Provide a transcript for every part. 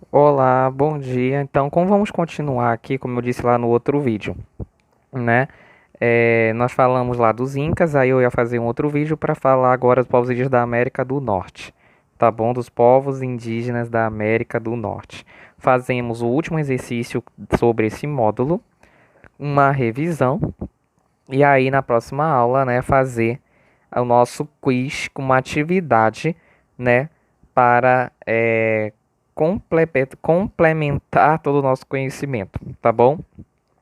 Olá, bom dia. Então, como vamos continuar aqui, como eu disse lá no outro vídeo, né? Nós falamos lá dos Incas, aí eu ia fazer um outro vídeo para falar agora dos povos indígenas da América do Norte, tá bom? Dos povos indígenas da América do Norte. Fazemos o último exercício sobre esse módulo, uma revisão, e aí na próxima aula, né, fazer o nosso quiz com uma atividade, né, para complementar todo o nosso conhecimento, tá bom?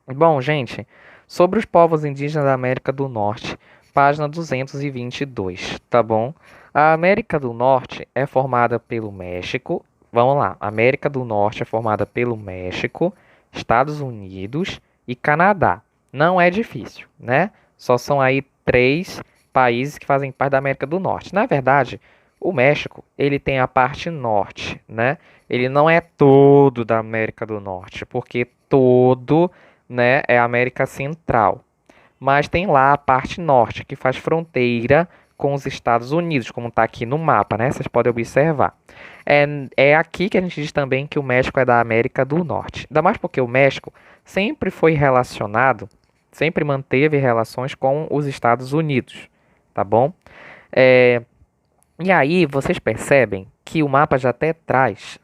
Bom, gente, sobre os povos indígenas da América do Norte, página 222, tá bom? A América do Norte é formada pelo México. Vamos lá, a América do Norte é formada pelo México, Estados Unidos e Canadá. Não é difícil, né? Só são aí três países que fazem parte da América do Norte. Na verdade, o México, ele tem a parte norte, né? Ele não é todo da América do Norte, porque todo, né, é a América Central. Mas tem lá a parte norte, que faz fronteira com os Estados Unidos, como está aqui no mapa, né? Vocês podem observar. É, é aqui que a gente diz também que o México é da América do Norte. Ainda mais porque o México sempre foi relacionado, sempre manteve relações com os Estados Unidos, tá bom? É, e aí vocês percebem que o mapa já até traz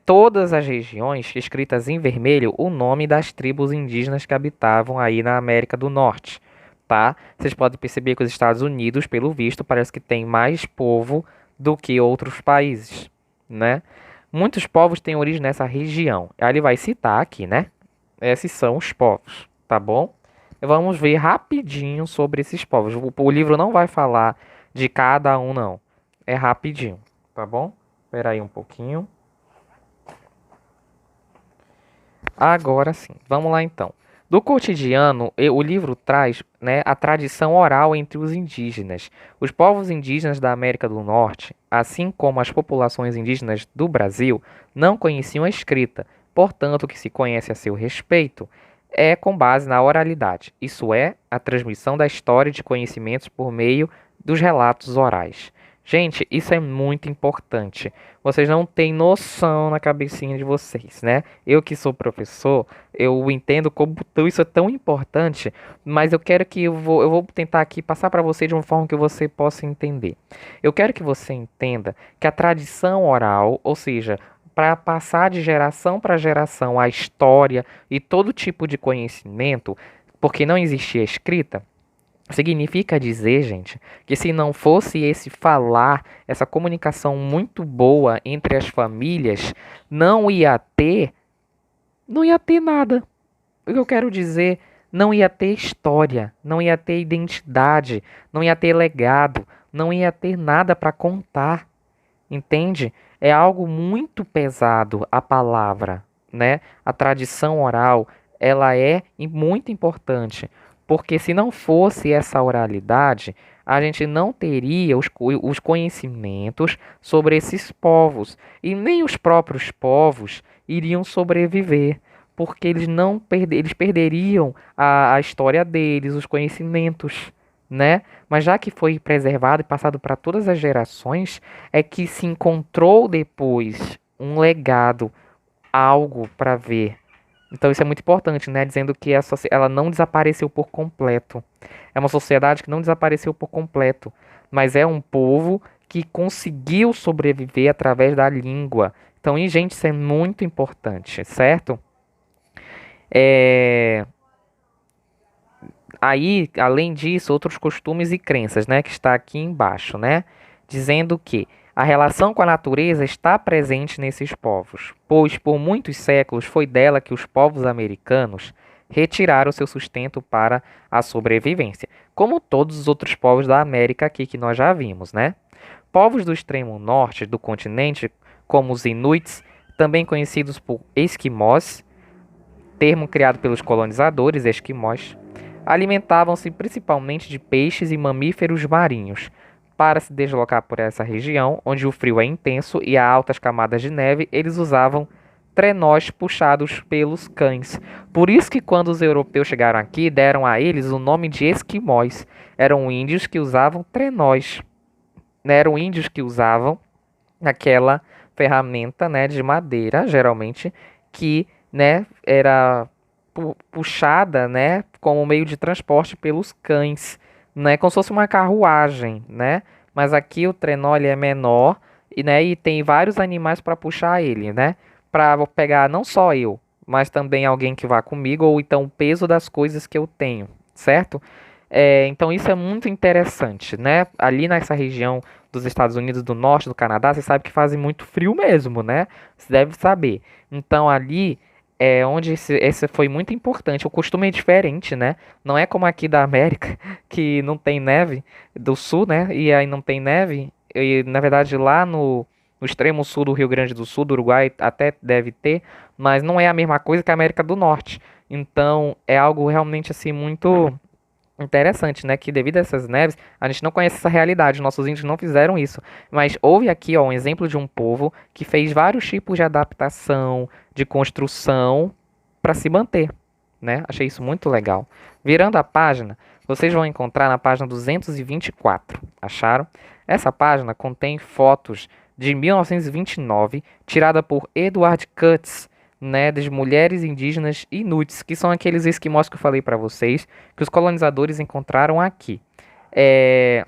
todas as regiões escritas em vermelho o nome das tribos indígenas que habitavam aí na América do Norte, tá? Vocês podem perceber que os Estados Unidos, pelo visto, parece que tem mais povo do que outros países, né? Muitos povos têm origem nessa região. Aí ele vai citar aqui, né? Esses são os povos, tá bom? Vamos ver rapidinho sobre esses povos. O livro não vai falar de cada um, não. É rapidinho, tá bom? Espera aí um pouquinho. Agora sim, vamos lá então. Do cotidiano, o livro traz, né, a tradição oral entre os indígenas. Os povos indígenas da América do Norte, assim como as populações indígenas do Brasil, não conheciam a escrita, portanto, o que se conhece a seu respeito é com base na oralidade, isso é, a transmissão da história e de conhecimentos por meio dos relatos orais. Gente, isso é muito importante. Vocês não têm noção na cabecinha de vocês, né? Eu que sou professor, eu entendo como isso é tão importante, mas eu quero que eu vou tentar aqui passar para você de uma forma que você possa entender. Eu quero que você entenda que a tradição oral, ou seja, para passar de geração para geração a história e todo tipo de conhecimento, porque não existia escrita, significa dizer, gente, que se não fosse esse falar, essa comunicação muito boa entre as famílias, não ia ter, não ia ter nada. O que eu quero dizer, não ia ter história, não ia ter identidade, não ia ter legado, não ia ter nada para contar, entende? É algo muito pesado a palavra, né? A tradição oral, ela é muito importante, porque se não fosse essa oralidade, a gente não teria os conhecimentos sobre esses povos, e nem os próprios povos iriam sobreviver, porque eles não eles perderiam a história deles, os conhecimentos, né? Mas já que foi preservado e passado para todas as gerações, é que se encontrou depois um legado, algo para ver. Então isso é muito importante, né? Dizendo que ela não desapareceu por completo. É uma sociedade que não desapareceu por completo, mas é um povo que conseguiu sobreviver através da língua. Então, e, gente, isso é muito importante, certo? É... Aí, além disso, outros costumes e crenças, né, que está aqui embaixo, né, dizendo que a relação com a natureza está presente nesses povos, pois por muitos séculos foi dela que os povos americanos retiraram seu sustento para a sobrevivência, como todos os outros povos da América aqui que nós já vimos, né? Povos do extremo norte do continente, como os Inuits, também conhecidos por esquimós, termo criado pelos colonizadores esquimós, alimentavam-se principalmente de peixes e mamíferos marinhos. Para se deslocar por essa região, onde o frio é intenso e há altas camadas de neve, eles usavam trenós puxados pelos cães. Por isso que quando os europeus chegaram aqui, deram a eles o nome de esquimós. Eram índios que usavam trenós, né? Eram índios que usavam aquela ferramenta, né, de madeira, geralmente, que, né, era puxada, né, como meio de transporte pelos cães, né, como se fosse uma carruagem, né? Mas aqui o trenó ele é menor e, né, e tem vários animais para puxar ele, né? Para pegar não só eu, mas também alguém que vá comigo ou então o peso das coisas que eu tenho, certo? Então isso é muito interessante, né? Ali nessa região dos Estados Unidos, do norte do Canadá, você sabe que faz muito frio mesmo, né? Você deve saber. Então ali é onde esse foi muito importante. O costume é diferente, né? Não é como aqui da América, que não tem neve, do sul, né? E aí não tem neve. E na verdade lá no extremo sul do Rio Grande do Sul, do Uruguai, até deve ter, mas não é a mesma coisa que a América do Norte. Então é algo realmente assim muito interessante, né? Que devido a essas neves, a gente não conhece essa realidade. Nossos índios não fizeram isso. Mas houve aqui, ó, um exemplo de um povo que fez vários tipos de adaptação, de construção para se manter, né? Achei isso muito legal. Virando a página, vocês vão encontrar na página 224. Acharam? Essa página contém fotos de 1929, tirada por Edward Cutts, né, das mulheres indígenas inuits, que são aqueles esquimós que eu falei para vocês, que os colonizadores encontraram aqui. É,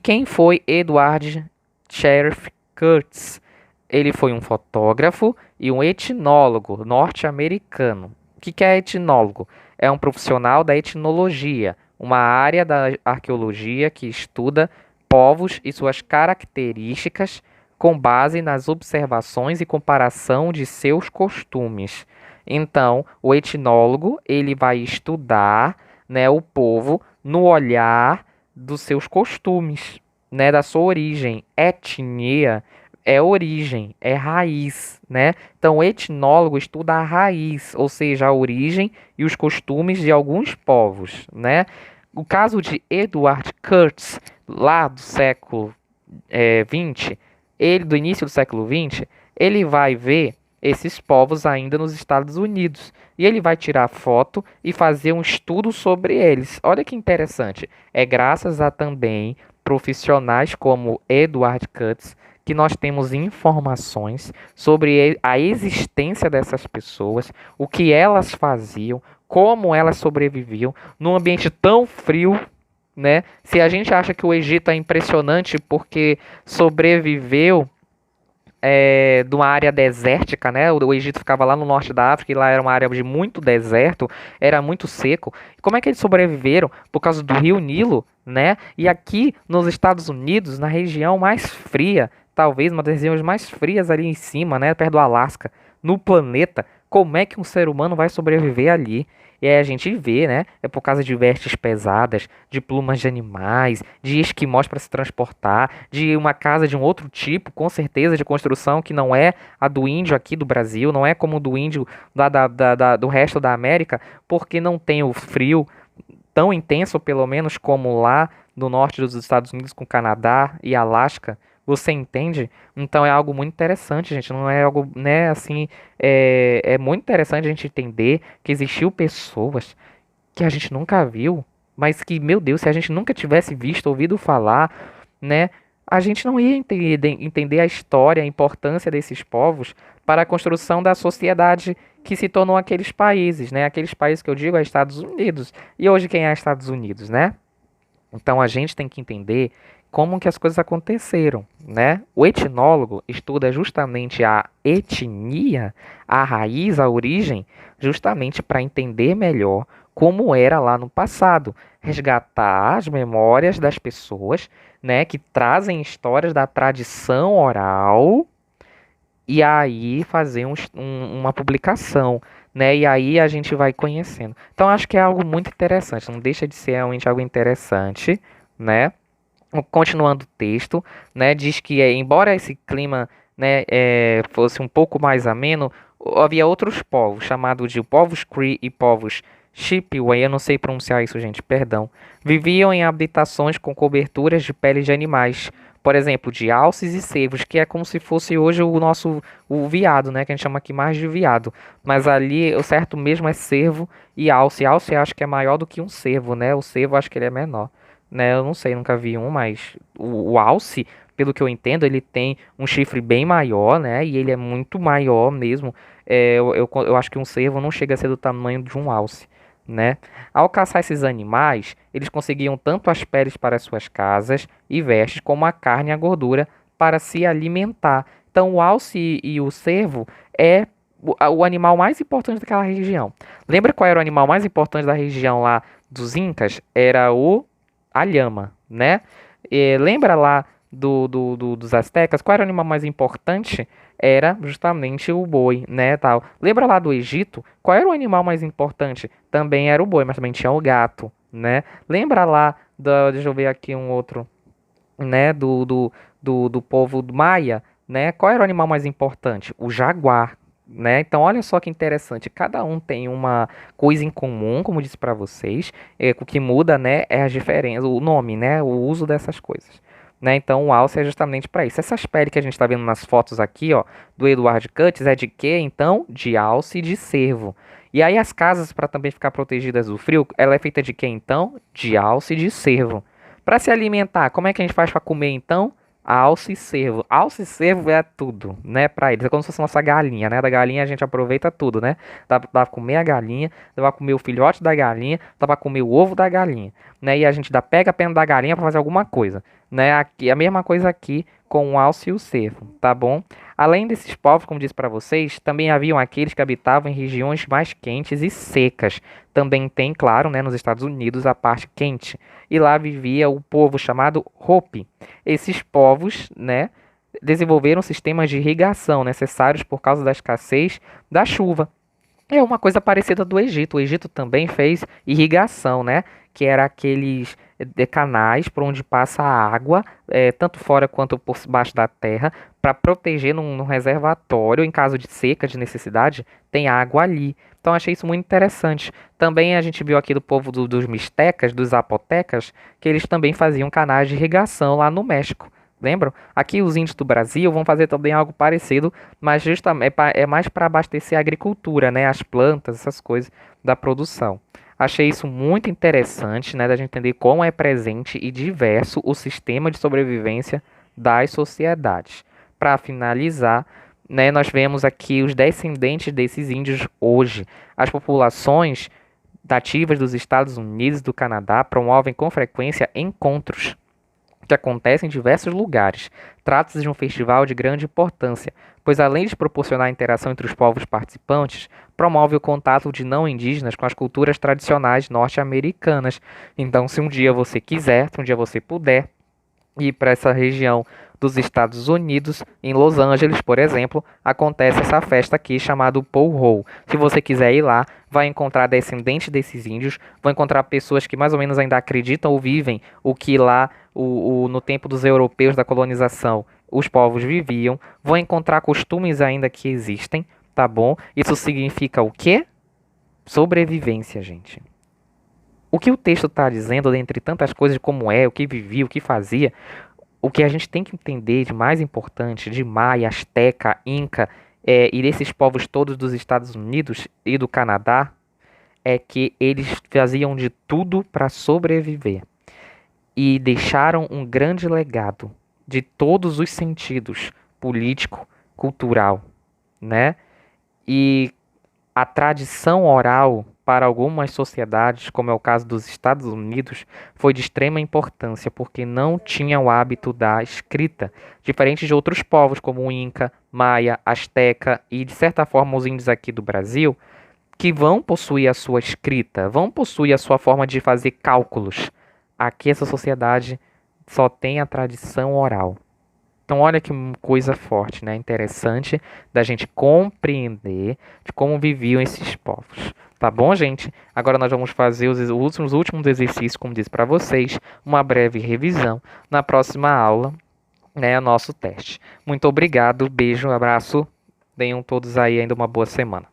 quem foi Edward Sheriff Curtis? Ele foi um fotógrafo e um etnólogo norte-americano. O que é etnólogo? É um profissional da etnologia, uma área da arqueologia que estuda povos e suas características com base nas observações e comparação de seus costumes. Então, o etnólogo ele vai estudar, né, o povo no olhar dos seus costumes, né, da sua origem. Etnia é origem, é raiz, né? Então, o etnólogo estuda a raiz, ou seja, a origem e os costumes de alguns povos, né? O caso de Edward Curtis, lá do século XX, ele do início do século XX, ele vai ver esses povos ainda nos Estados Unidos e ele vai tirar foto e fazer um estudo sobre eles. Olha que interessante. É graças a também profissionais como Edward Cutts que nós temos informações sobre a existência dessas pessoas, o que elas faziam, como elas sobreviviam num ambiente tão frio, né? Se a gente acha que o Egito é impressionante porque sobreviveu de uma área desértica, né? O Egito ficava lá no norte da África e lá era uma área de muito deserto, era muito seco. Como é que eles sobreviveram? Por causa do Rio Nilo, né? E aqui nos Estados Unidos, na região mais fria, talvez uma das regiões mais frias ali em cima, né? Perto do Alasca, no planeta, como é que um ser humano vai sobreviver ali? E aí a gente vê, né? É por causa de vestes pesadas, de plumas de animais, de esquimós para se transportar, de uma casa de um outro tipo, com certeza, de construção que não é a do índio aqui do Brasil, não é como do índio do resto da América, porque não tem o frio tão intenso, pelo menos, como lá no norte dos Estados Unidos, com Canadá e Alasca. Você entende? Então é algo muito interessante, gente. Não é algo, né, assim, é muito interessante a gente entender que existiu pessoas que a gente nunca viu, mas que, meu Deus, se a gente nunca tivesse visto, ouvido falar, né, a gente não ia entender a história, a importância desses povos para a construção da sociedade que se tornou aqueles países, né? Aqueles países que eu digo é Estados Unidos. E hoje quem é Estados Unidos, né? Então a gente tem que entender como que as coisas aconteceram, né? O etnólogo estuda justamente a etnia, a raiz, a origem, justamente para entender melhor como era lá no passado, resgatar as memórias das pessoas, né, que trazem histórias da tradição oral e aí fazer uma publicação, né? E aí a gente vai conhecendo. Então acho que é algo muito interessante, não deixa de ser realmente algo interessante, né? Continuando o texto, né, diz que embora esse clima, né, fosse um pouco mais ameno, havia outros povos, chamados de povos Cree e povos Chippewa, eu não sei pronunciar isso, gente, perdão, viviam em habitações com coberturas de peles de animais, por exemplo, de alces e cervos, que é como se fosse hoje o veado, né, que a gente chama aqui mais de veado, mas ali o certo mesmo é cervo e alce. Alce eu acho que é maior do que um cervo, né, o cervo eu acho que ele é menor, né? Eu não sei, nunca vi um, mas o alce, pelo que eu entendo, ele tem um chifre bem maior, né? E ele é muito maior mesmo. Eu acho que um cervo não chega a ser do tamanho de um alce, né? Ao caçar esses animais, eles conseguiam tanto as peles para suas casas e vestes, como a carne e a gordura para se alimentar. Então, o alce e o cervo é o animal mais importante daquela região. Lembra qual era o animal mais importante da região lá dos Incas? Era a lhama, né? E lembra lá dos astecas? Qual era o animal mais importante? Era justamente o boi, né, tal. Lembra lá do Egito? Qual era o animal mais importante? Também era o boi, mas também tinha o gato, né? Lembra lá deixa eu ver aqui um outro, né, do povo maia, né? Qual era o animal mais importante? O jaguar, né? Então, olha só que interessante. Cada um tem uma coisa em comum, como eu disse para vocês. O que muda, né, é as diferenças, o nome, né, o uso dessas coisas. Né? Então, o alce é justamente para isso. Essas peles que a gente está vendo nas fotos aqui, ó, do Eduardo Cutts, é de quê? Então, de alce e de cervo. E aí as casas, para também ficar protegidas do frio, ela é feita de quê, então? De alce e de cervo. Para se alimentar, como é que a gente faz para comer então? Alce e cervo. Alce e cervo é tudo, né, para eles. É como se fosse nossa galinha, né? Da galinha a gente aproveita tudo, né? Dá pra comer a galinha, dá pra comer o filhote da galinha, dá pra comer o ovo da galinha, né? E a gente pega a pena da galinha para fazer alguma coisa, né? Aqui, a mesma coisa aqui com o alce e o cervo, tá bom? Além desses povos, como disse para vocês, também haviam aqueles que habitavam em regiões mais quentes e secas. Também tem, claro, né, nos Estados Unidos a parte quente. E lá vivia o povo chamado Hopi. Esses povos, né, desenvolveram sistemas de irrigação necessários por causa da escassez da chuva. É uma coisa parecida do Egito. O Egito também fez irrigação, né? Que era aqueles canais por onde passa a água, tanto fora quanto por baixo da terra, para proteger num reservatório. Em caso de seca, de necessidade, tem água ali. Então achei isso muito interessante. Também a gente viu aqui do povo dos mistecas, dos zapotecas, que eles também faziam canais de irrigação lá no México. Lembram? Aqui os índios do Brasil vão fazer também algo parecido, mas justamente é mais para abastecer a agricultura, né? As plantas, essas coisas da produção. Achei isso muito interessante, né? Da gente entender como é presente e diverso o sistema de sobrevivência das sociedades. Para finalizar, né, nós vemos aqui os descendentes desses índios hoje. As populações nativas dos Estados Unidos e do Canadá promovem com frequência encontros que acontece em diversos lugares. Trata-se de um festival de grande importância, pois além de proporcionar interação entre os povos participantes, promove o contato de não indígenas com as culturas tradicionais norte-americanas. Então, se um dia você quiser, se um dia você puder ir para essa região dos Estados Unidos, em Los Angeles, por exemplo, acontece essa festa aqui chamada Pow Wow. Se você quiser ir lá, vai encontrar descendentes desses índios, vai encontrar pessoas que mais ou menos ainda acreditam ou vivem o que lá no tempo dos europeus da colonização os povos viviam, vão encontrar costumes ainda que existem, tá bom? Isso significa o quê? Sobrevivência, gente. O que o texto está dizendo, dentre tantas coisas como é, o que vivia, o que fazia, o que a gente tem que entender de mais importante de Maia, Azteca, Inca e desses povos todos dos Estados Unidos e do Canadá é que eles faziam de tudo para sobreviver e deixaram um grande legado de todos os sentidos, político, cultural, né? E a tradição oral para algumas sociedades, como é o caso dos Estados Unidos, foi de extrema importância porque não tinha o hábito da escrita, diferente de outros povos como o Inca, Maia, Azteca e de certa forma os índios aqui do Brasil, que vão possuir a sua escrita, vão possuir a sua forma de fazer cálculos. Aqui essa sociedade só tem a tradição oral. Então, olha que coisa forte, né? Interessante da gente compreender de como viviam esses povos. Tá bom, gente? Agora nós vamos fazer os últimos exercícios, como disse para vocês, uma breve revisão. Na próxima aula, né, nosso teste. Muito obrigado, beijo, abraço. Tenham todos aí ainda uma boa semana.